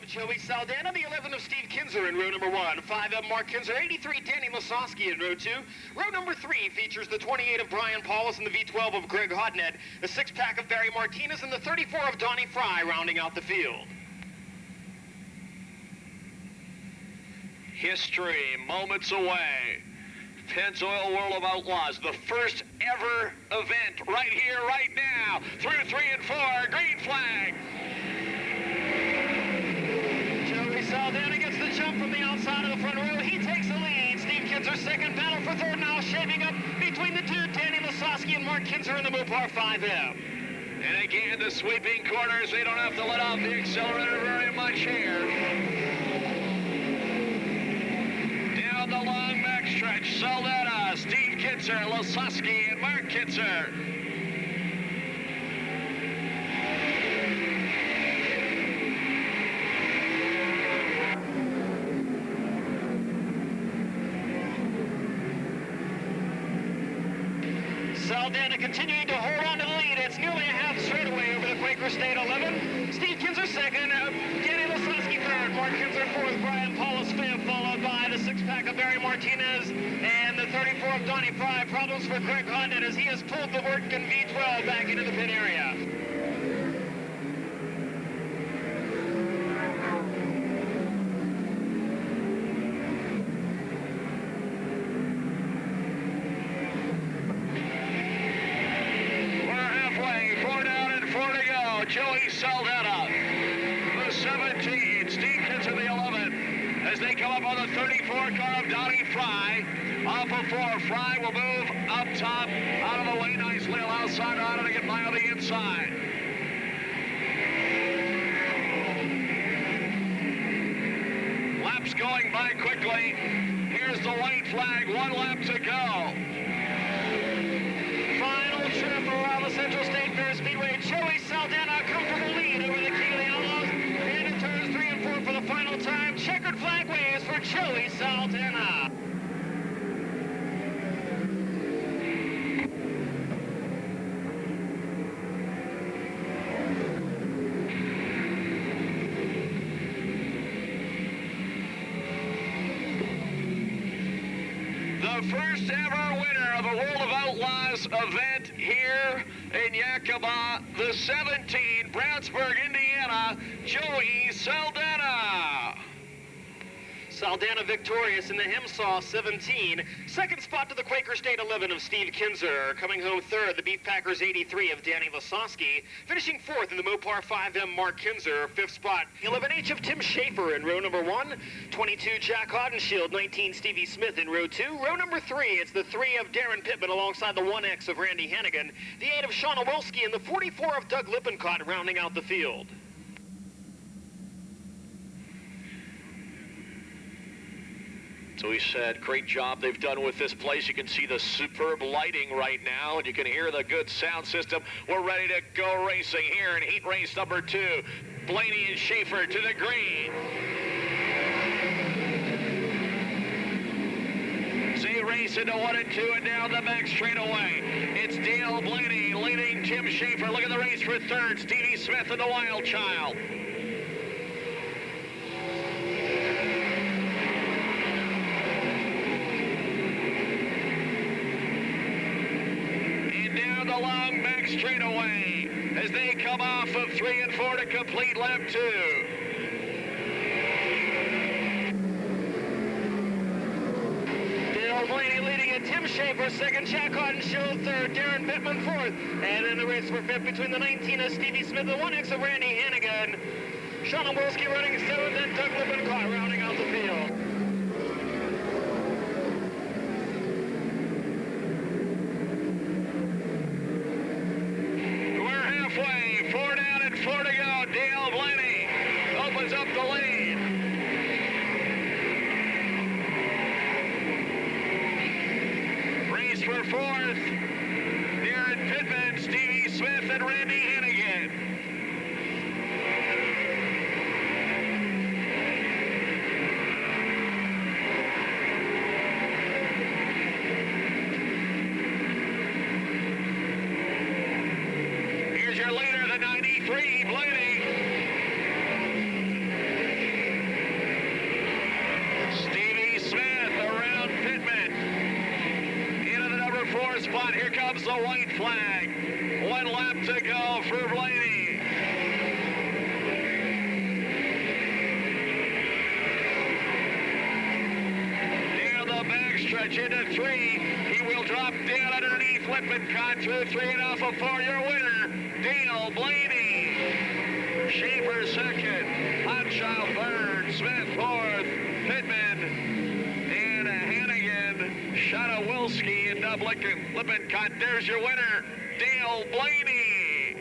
of Joey Saldana, the 11 of Steve Kinzer in row number 1, 5 of Mark Kinzer, 83 Danny Lasowski in row 2. Row number 3 features the 28 of Brian Paulus and the V12 of Greg Hodnett, the 6-pack of Barry Martinez, and the 34 of Donnie Fry rounding out the field. History moments away. Pennzoil World of Outlaws, the first ever event right here, right now, through 3 and 4, green flag. Joey Saldana gets the jump from the outside of the front row. He takes the lead. Steve Kinzer second, battle for third now, shaping up between the two, Danny Lasowski and Mark Kinzer in the Mopar 5M. And again, the sweeping corners, they don't have to let off the accelerator very much here. Down the long backstretch, Saldana, Steve Kinzer, Lasowski, and Mark Kinzer. Saldana continuing to hold on to the lead. It's nearly a half straightaway over the Quaker State 11. Steve Kinzer second, Danny Lasowski third, Mark Kinzer fourth, Brian Paulus fifth, followed by the 6-pack of Barry Martinez and the 34 of Donnie Fry. Problems for Greg Hodnett as he has pulled the Wortgen V12 back into the pit area. Joey Saldana, the 17, Steve Kinzer, the 11, as they come up on the 34 car of Donnie Fry. Off of 4, Fry will move up top, out of the way nicely, allow Saldana to get by on the inside. Laps going by quickly. Here's the white flag, 1 lap to go. Final trip around the Central State Fair Speedway. Joey Saldana, comfortable lead over the Keeley Outlaws. And in turns 3 and 4 for the final time. Checkered flag waves for Joey Saldana. The first ever winner of a World of Outlaws event here in Yakima, the 17, Brownsburg, Indiana, Joey Saldana. Saldana victorious in the Himsaw 17. Second spot to the Quaker State 11 of Steve Kinzer. Coming home third, the Beef Packers 83 of Danny Lasowski. Finishing fourth in the Mopar 5M, Mark Kinzer. Fifth spot, 11H of Tim Schaefer in row number 1. 22, Jack Hodenshield. 19, Stevie Smith in row 2. Row number 3, it's the 3 of Darren Pittman alongside the 1X of Randy Hannigan. The 8 of Shauna Wilski and the 44 of Doug Lippincott rounding out the field. So he said, great job they've done with this place. You can see the superb lighting right now, and you can hear the good sound system. We're ready to go racing here in heat race number 2. Blaney and Schaefer to the green. They race into 1 and 2 and down the back straightaway. It's Dale Blaney leading Tim Schaefer. Look at the race for third. Stevie Smith and the Wild Child. The long back straightaway as they come off of 3 and 4 to complete lap 2. Dale Blaney leading it, Tim Schaefer second, Jack Hodenshield third, Darren Pittman fourth, and in the race for fifth between the 19 of Stevie Smith, the 1X of Randy Hannigan. Shauna Wilski running seventh, and Doug Lippincott rounding out the field. Up the lead. Race for fourth. Darren Pittman, Stevie Smith, and Randy Hannigan. Here's your leader, the 93, Blaney. spot. Here comes the white flag. 1 lap to go for Blaney. Near the backstretch into 3. He will drop down underneath Lippincott through 3.5 of 4. Your winner, Dale Blaney. Schaefer second. Hotshaw third. Smith fourth. Pittman and Hannigan. Shadowilski and Lippincott. There's your winner, Dale Blaney.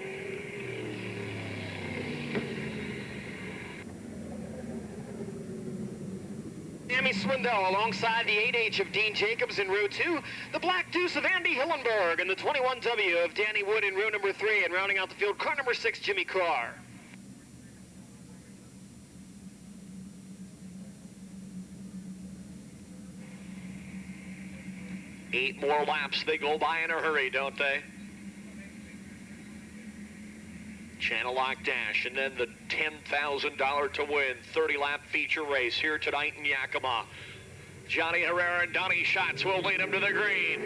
Sammy Swindell alongside the 8H of Dean Jacobs in row 2, the Black Deuce of Andy Hillenberg, and the 21W of Danny Wood in row number 3, and rounding out the field, car number 6, Jimmy Carr. Eight more laps. They go by in a hurry, don't they? Channel Lock Dash, and then the $10,000 to win 30-lap feature race here tonight in Yakima. Johnny Herrera and Donnie Schatz will lead him to the green.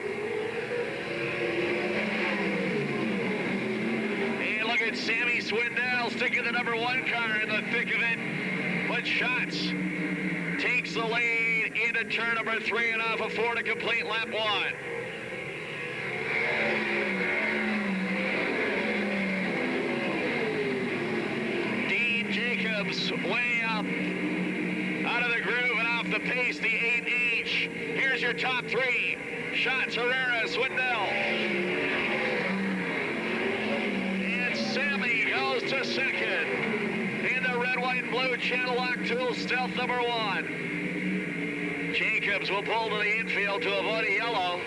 And look at Sammy Swindell sticking the number 1 car in the thick of it. But Schatz takes the lead into turn number 3.5 of 4 to complete lap 1. Dean Jacobs way up out of the groove and off the pace, the 8H. Here's your top 3. Schatz, Herrera, Swindell. And Sammy goes to second. In the red, white, and blue Channel Lock Tool Stealth number 1. Jacobs will pull to the infield to avoid a yellow.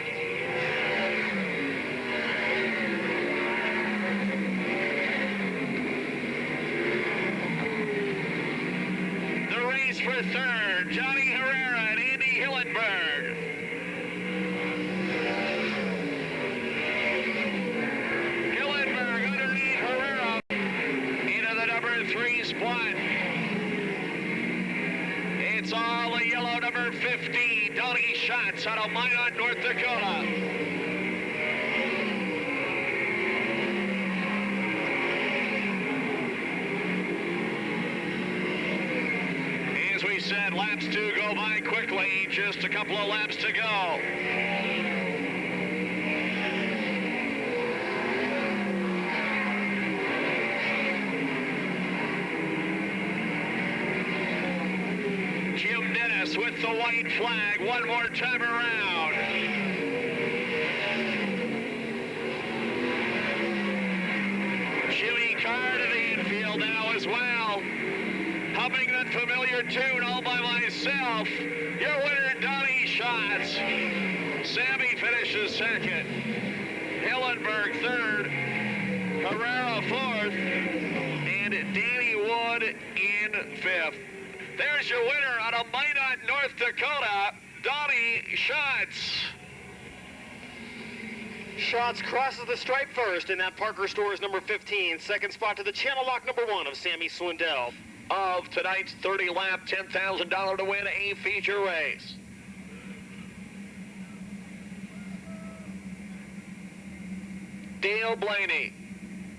The race for third, Johnny Herrera and Andy Hillenberg. Hillenberg underneath Herrera into the number 3 spot. It's all the yellow number 50, Donnie Schatz out of Minot, North Dakota. As we said, laps do go by quickly, just a couple of laps to go. Jim Dennis with the white flag one more time around. Jimmy Carr to the infield now as well. Humming that familiar tune all by myself. Your winner, Donnie Schatz. Sammy finishes second. Hillenberg third. Herrera fourth. And Danny Wood in fifth. There's your winner out of Minot, North Dakota, Donnie Schatz. Schatz crosses the stripe first in that Parker Stores number 15. Second spot to the Channel Lock number 1 of Sammy Swindell. Of tonight's 30-lap, $10,000 to win a feature race. Dale Blaney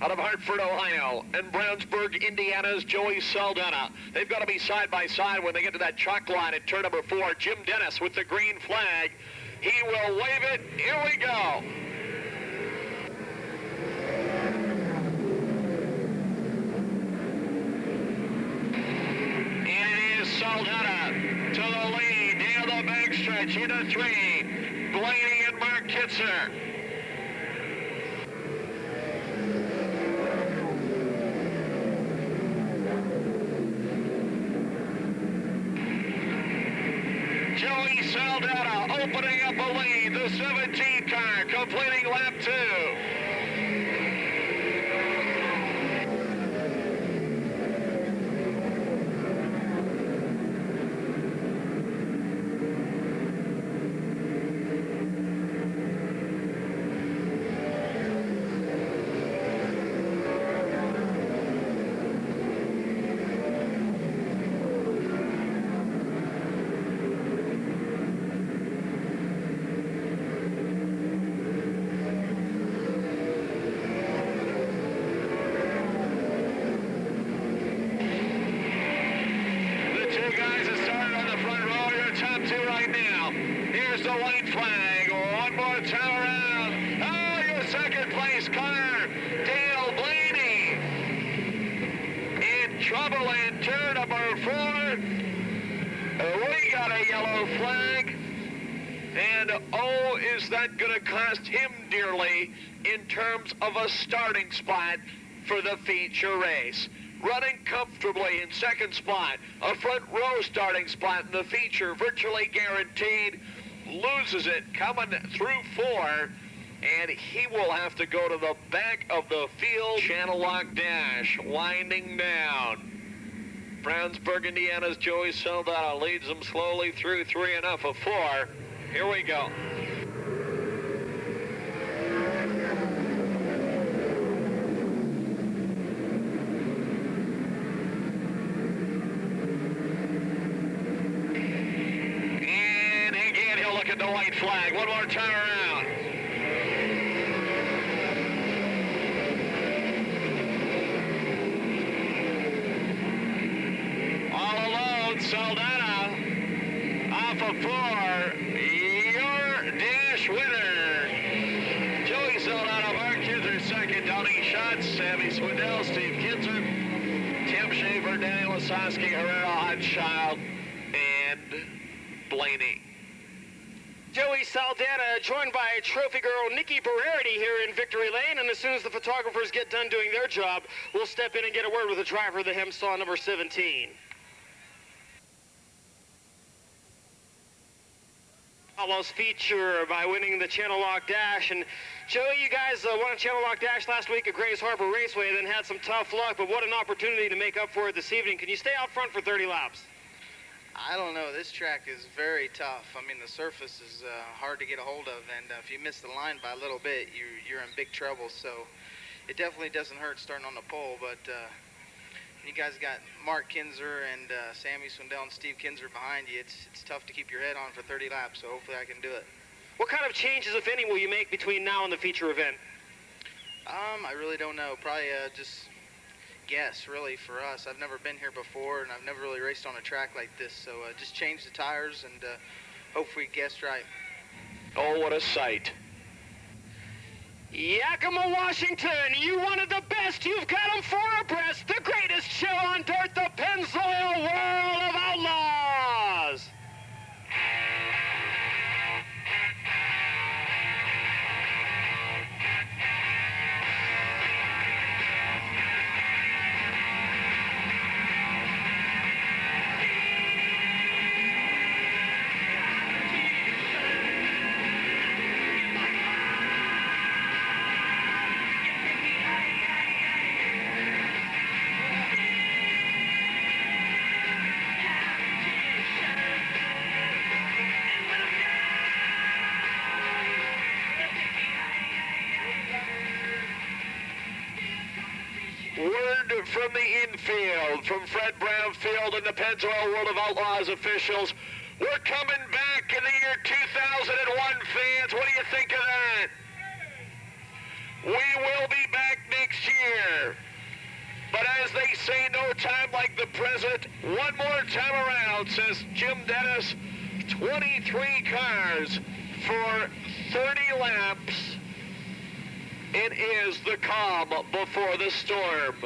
out of Hartford, Ohio, and Brownsburg, Indiana's Joey Saldana. They've got to be side by side when they get to that chalk line at turn number 4. Jim Dennis with the green flag. He will wave it. Here we go. And it is Saldana to the lead. Near the backstretch into 3. Blaney and Mark Kitzer. Joey Saldana opening up a lead, the 17 car completing lap 2. We got a yellow flag. And oh, is that going to cost him dearly in terms of a starting spot for the feature race. Running comfortably in second spot, a front row starting spot in the feature, virtually guaranteed. Loses it coming through 4, and he will have to go to the back of the field. Channel lock dash winding down. Brownsburg, Indiana's Joey Saldana leads them slowly through 3 enough of 4. Here we go. And again, he'll look at the white flag. One more time around. All alone, Saldana off of 4. Your dash winner. Joey Saldana, Mark Kinzer second. Donnie Schatz, Sammy Swindell, Steve Kinzer, Tim Schaefer, Danny Lasowski, Herrera, Hodgchild, and Blaney. Joey Saldana joined by trophy girl Nikki Berardi here in Victory Lane, and as soon as the photographers get done doing their job, we'll step in and get a word with the driver of the Hemsaw number 17. Outlaws feature by winning the Channel Lock Dash. And Joey, you guys won a Channel Lock Dash last week at Grays Harbor Raceway, then had some tough luck, but what an opportunity to make up for it this evening. Can you stay out front for 30 laps? I don't know. This track is very tough. I mean, the surface is hard to get a hold of, and if you miss the line by a little bit, you're in big trouble. So it definitely doesn't hurt starting on the pole, but you guys got Mark Kinzer and Sammy Swindell and Steve Kinzer behind you. It's tough to keep your head on for 30 laps, so hopefully I can do it. What kind of changes, if any, will you make between now and the feature event? I really don't know. Probably just guess, really, for us. I've never been here before, and I've never really raced on a track like this, so just change the tires and hopefully guess right. Oh, what a sight. Yakima, Washington, you wanted the best. You've got them 4 abreast. The greatest show on dirt, the Pennzoil World of Outlaws. Word from the infield, from Fred Brownfield and the Pennzoil World of Outlaws officials. We're coming back in the year 2001, fans. What do you think of that? We will be back next year. But as they say, no time like the present. One more time around, says Jim Dennis. 23 cars for 30 laps. It is the calm before the storm.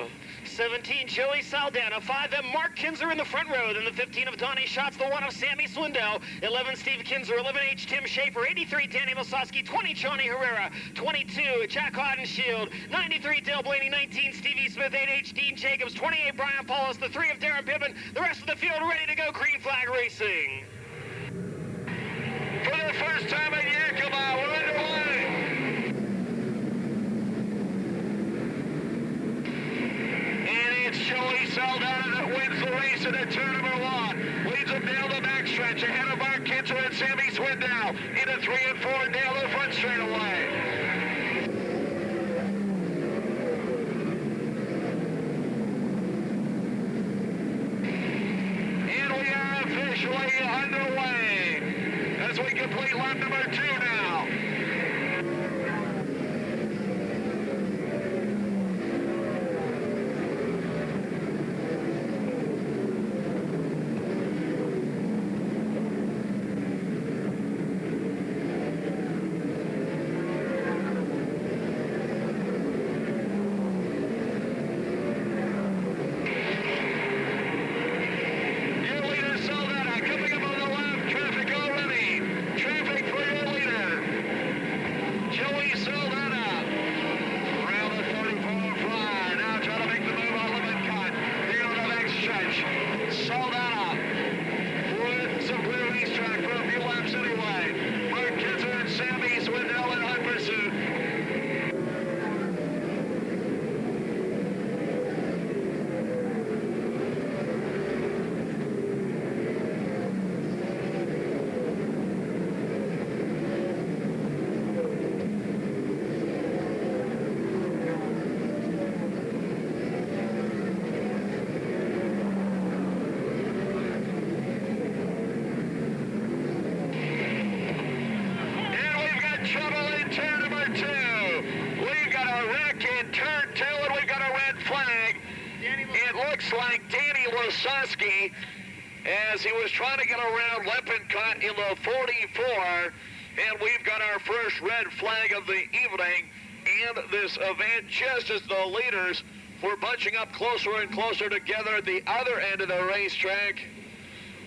17, Joey Saldana. 5M, Mark Kinzer in the front row. Then the 15 of Donnie Schatz, the 1 of Sammy Swindell. 11, Steve Kinzer. 11H, Tim Schaefer. 83, Danny Lasowski. 20, Johnny Herrera. 22, Jack Hodenshield. 93, Dale Blaney. 19, Stevie Smith. 8H, Dean Jacobs. 28, Brian Paulus. The 3 of Darren Pippen. The rest of the field ready to go. Green flag racing. For the first time at Yakima, we're underway. Joey Saldana that wins the race in turn number 1. Leads them down the backstretch ahead of Mark Kinzer and Sammy Swindell. Into 3 and 4 down the front straightaway. And we are officially underway as we complete lap number 2 now. Losowski as he was trying to get around Lippincott in the 44. And we've got our first red flag of the evening and this event, just as the leaders were bunching up closer and closer together at the other end of the racetrack.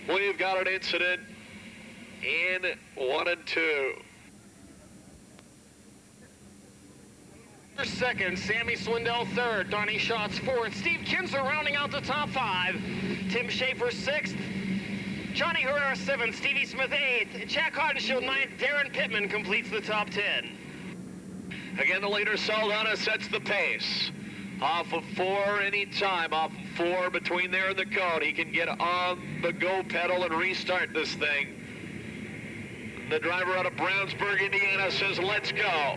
We've got an incident in 1 and 2. Second, Sammy Swindell third, Donnie Schatz fourth, Steve Kinzer rounding out the top 5, Tim Schaefer sixth, Johnny Herder seventh, Stevie Smith eighth, Jack Hodenshield ninth, Darren Pittman completes the top 10. Again, the leader, Saldana, sets the pace. Off of 4 anytime, off of 4 between there and the cone. He can get on the go pedal and restart this thing. The driver out of Brownsburg, Indiana says, let's go.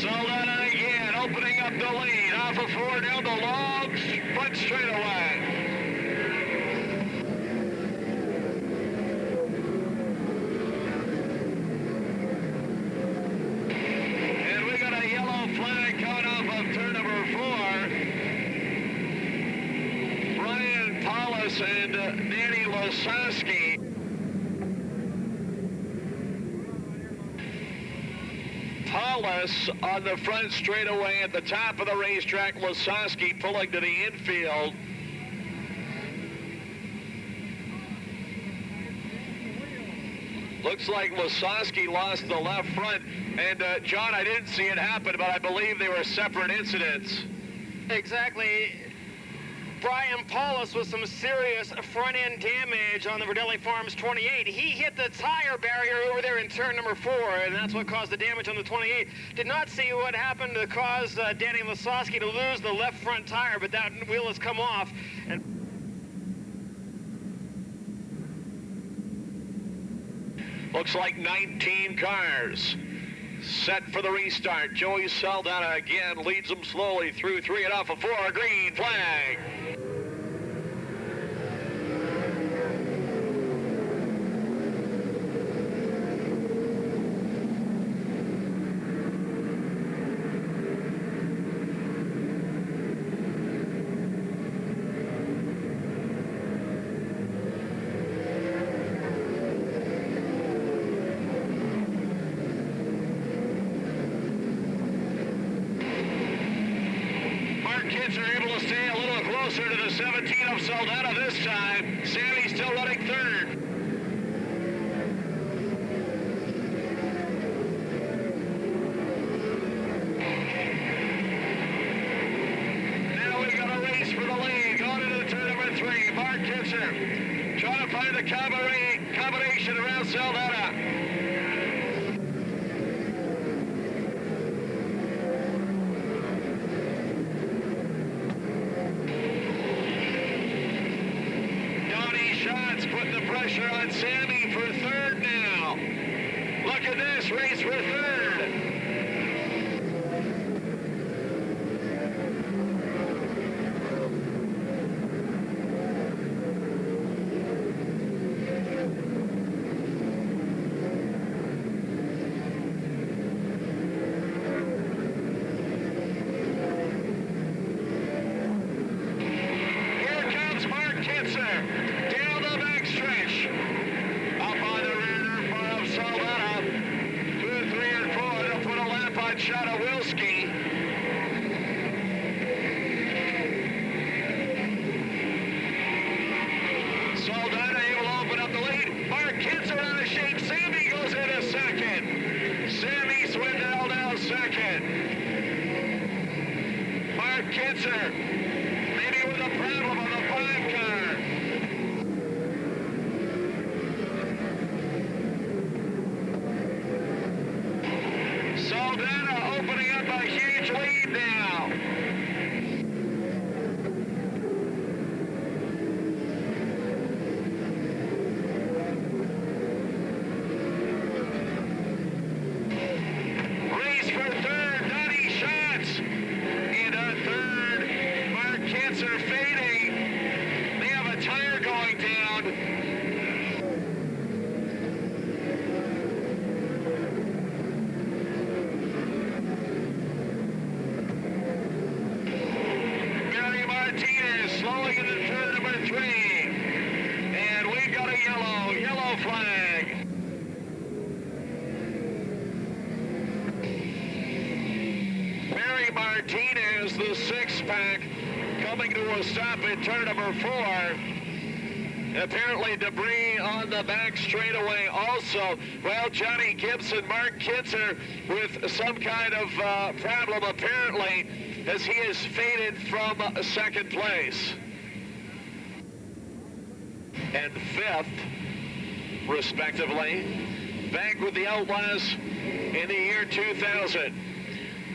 Saldana again, opening up the lead. Off of 4 down the logs, front straightaway. And we got a yellow flag coming off of turn number 4. Brian Paulus and Danny Losowski. Paulus on the front straightaway at the top of the racetrack. Losowski pulling to the infield. Looks like Losowski lost the left front. And John, I didn't see it happen, but I believe they were separate incidents. Exactly. Brian Paulus with some serious front-end damage on the Verdelli Farms 28. He hit the tire barrier over there in turn number 4, and that's what caused the damage on the 28. Did not see what happened to cause Danny Losowski to lose the left front tire, but that wheel has come off. And looks like 19 cars set for the restart. Joey Saldana again leads them slowly through 3 and off of 4. Green flag. Kids are able to stay a little closer to the 17 of Saldana this time. Sammy's still running third. Now we got a race for the lead. Going into turn number 3. Mark Kitzer trying to find the combination around Saldana. Putting the pressure on Sammy for third now. Look at this, race for third. Here comes Mark Kitzer. Stretch up on the rear of Saldana. 2, 3, and 4. They'll put a lap on Shadowilski. Saldana able to open up the lead. Mark Kitzer out of shape. Sammy goes into second. Sammy Swindell now second. Mark Kitzer maybe with a problem on the 5 car. Saldana opening up a huge lead now. Martinez, the six-pack, coming to a stop in turn number 4. Apparently debris on the back straightaway also. Well, Johnny Gibson, Mark Kinzer with some kind of problem apparently, as he is faded from second place. And 5th, respectively, back with the Outlaws in the year 2000.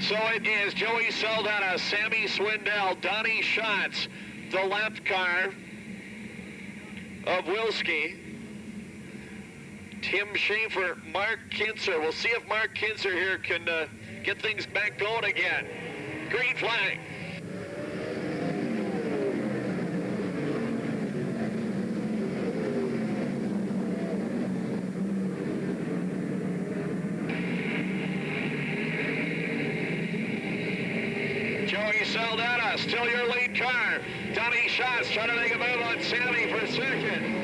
So it is Joey Saldana, Sammy Swindell, Donnie Schatz, the lap car of Wilski, Tim Schaefer, Mark Kinzer. We'll see if Mark Kinzer here can get things back going again. Green flag. Joey Saldana, still your lead car. Donnie Schatz trying to make a move on Sammy for second.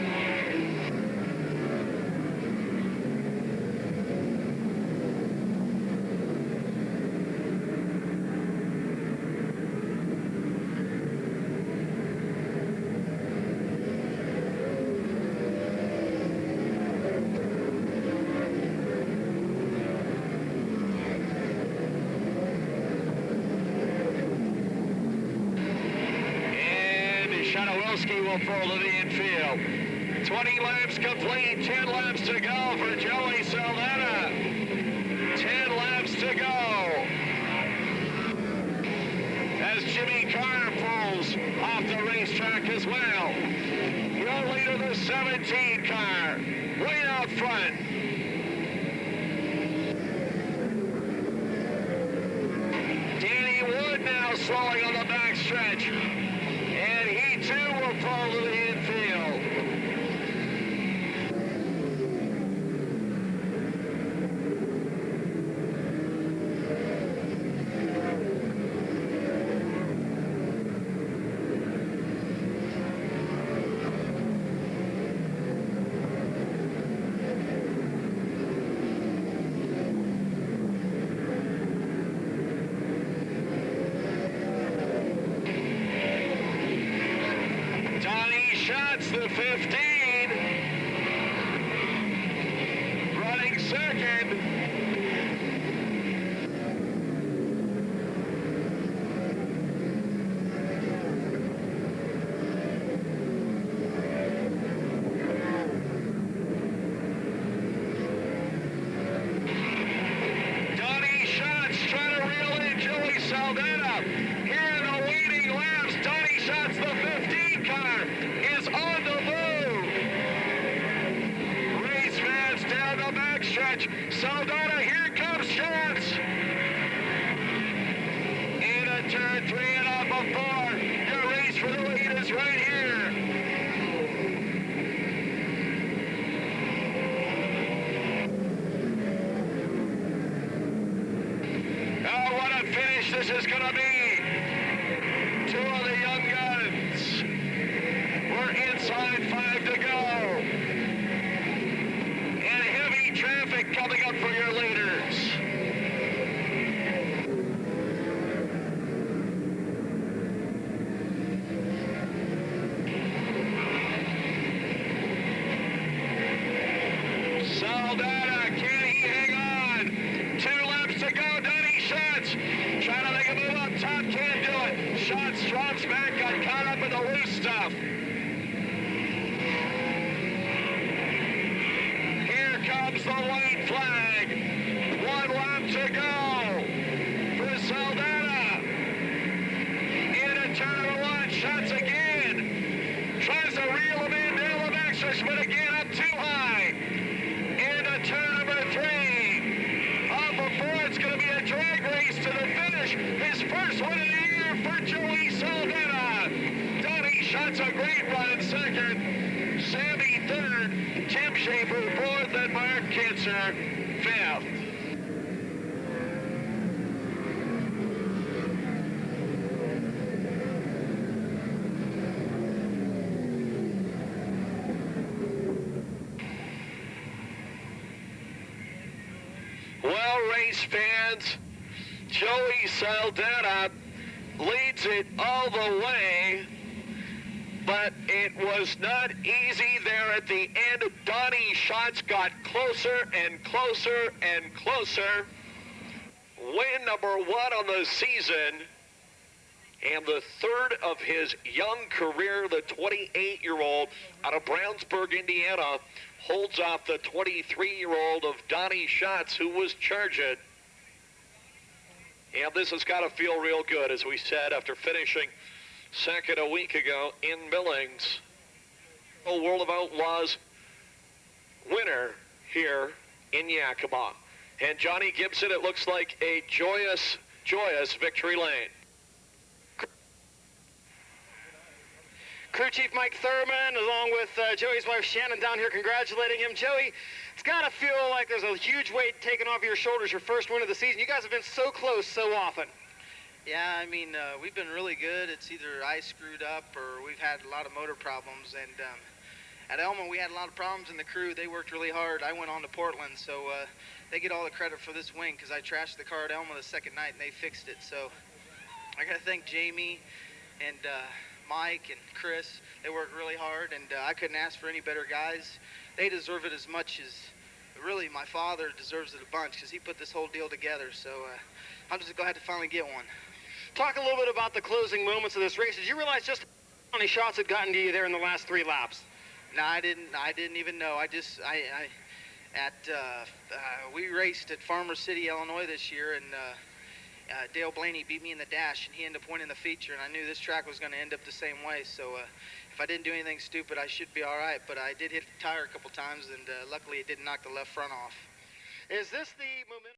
Will pull to the infield. 20 laps complete, 10 laps to go for Joey Saldana. 10 laps to go. As Jimmy Carr pulls off the racetrack as well. Your leader, the 17 car, way out front. Danny Wood now slowing on the backstretch. And he too will fall to the infield. Schatz, the 15, running second. Donnie Schatz trying to reel in Joey Saldana. Here in the leading laps, Donnie Schatz, the 15 car, is on the move. Race fans down the backstretch. Saldana, here comes Schatz. Into turn 3 and off of 4. Your race for the lead is right here. Oh, what a finish this is going to be. Two of the young guns. We're inside 5 to go. And heavy traffic coming up for your leaders. Saldana, can he hang on? 2 laps to go. Donnie Schatz trying to make a move up top, can't do it. Schatz drops back, got caught up in the loose stuff. Here comes the white flag. 1 lap to go for Saldana. Into turn number 1, Schatz again. Tries to reel him in down the backstretch, but again up too high. Into turn number 3. Off of 4, it's going to be a drag race to the finish. His first win of the year for Joey Saldana. Donnie Schatz, a great run in second. Sammy 3rd. Tim Schaefer 4th, and Mark Kinzer 5th. Well, race fans, Joey Saldana leads it all the way, but it was not easy there at the end. Donnie Schatz got closer and closer and closer. Win number 1 on the season, and the third of his young career. The 28-year-old out of Brownsburg, Indiana, holds off the 23-year-old of Donnie Schatz, who was charging. And this has got to feel real good, as we said, after finishing second a week ago in Billings. A World of Outlaws winner here in Yakima. And Johnny Gibson, it looks like a joyous, joyous victory lane. Crew Chief Mike Thurman, along with Joey's wife Shannon, down here congratulating him. Joey, it's got to feel like there's a huge weight taken off your shoulders, your first win of the season. You guys have been so close so often. Yeah, I mean, we've been really good. It's either I screwed up or we've had a lot of motor problems. And at Elma, we had a lot of problems in the crew. They worked really hard. I went on to Portland, so they get all the credit for this win because I trashed the car at Elma the second night and they fixed it. So I got to thank Jamie and Mike and Chris. They worked really hard, and I couldn't ask for any better guys. They deserve it as much as, really, my father deserves it a bunch because he put this whole deal together. So I'm just glad to finally get one. Talk a little bit about the closing moments of this race. Did you realize just how many shots had gotten to you there in the last 3 laps? No, I didn't even know. We raced at Farmer City, Illinois this year, and Dale Blaney beat me in the dash, and he ended up winning the feature, and I knew this track was going to end up the same way. So if I didn't do anything stupid, I should be all right. But I did hit the tire a couple times, and luckily it didn't knock the left front off. Is this the momentum?